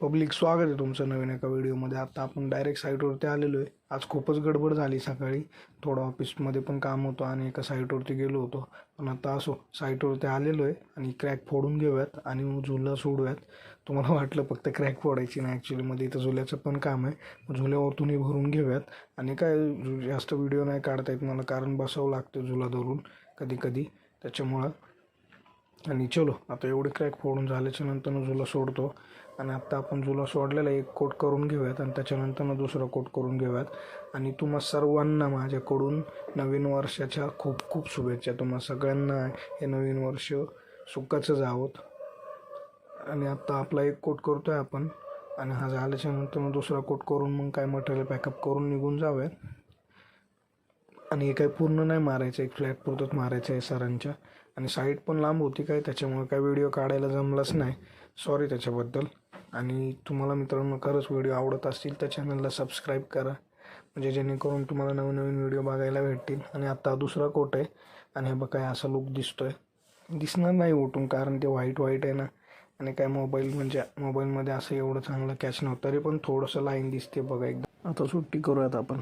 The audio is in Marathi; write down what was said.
पब्लिक स्वागत आहे तुमचं नवीन एका व्हिडिओमध्ये. आता आपण डायरेक्ट साईटवरती आलेलो आहे. आज खूपच गडबड झाली सकाळी, थोडं ऑफिसमध्ये पण काम होतं आणि एका साईटवरती गेलो होतो. पण आता असो, साईटवरती आलेलो आहे आणि क्रॅक फोडून घेऊयात आणि मग झुला सोडूयात. तुम्हाला वाटलं फक्त क्रॅक फोडायची नाही, ॲक्च्युलीमध्ये इथं झुल्याचं पण काम आहे. झुल्यावरतूनही भरून घेऊयात आणि काय जास्त व्हिडिओ नाही काढता येत मला, कारण बसावं लागतं झुला धरून कधी कधी, त्याच्यामुळं. आणि चलो आता एवढे क्रॅक फोडून झाल्याच्या नंतर झुला सोडतो. आणि आत्ता आपण झुला सोडलेला एक कोट करून घेऊयात आणि त्याच्यानंतर दुसरा कोट करून घेऊयात. आणि तुम्हा सर्वांना माझ्याकडून नवीन वर्षाच्या खूप खूप शुभेच्छा. तुम्हा सगळ्यांना हे नवीन वर्ष सुखाचं जावं. आणि आत्ता आपला एक कोट करतो आहे आपण, आणि हा झाल्याच्या नंतर दुसरा कोट करून मग काय मटेरियल पॅकअप करून निघून जाऊयात. आणि हे काही पूर्ण नाही मारायचं, एक फ्लॅट पुरतच मारायचं आहे सरांच्या. आणि साईट पण लांब होती काय, त्याच्यामुळे काय व्हिडिओ काढायला जमलाच नाही, सॉरी त्याच्याबद्दल. आणि तुम्हाला मित्रांनो खरंच व्हिडिओ आवडत असतील तर चॅनलला सबस्क्राईब करा, म्हणजे जेणेकरून तुम्हाला नवीन नवीन व्हिडिओ बघायला भेटतील. आणि आता दुसरा कोट आहे आणि हे बघा असा लुक दिसणार नाही उठून, कारण ते व्हाईट आहे ना. आणि काय मोबाईलमध्ये असं एवढं चांगलं कॅच नव्हतं, तरी पण थोडंसं लाईन दिसते बघा एकदम. आता सुट्टी करूयात आपण.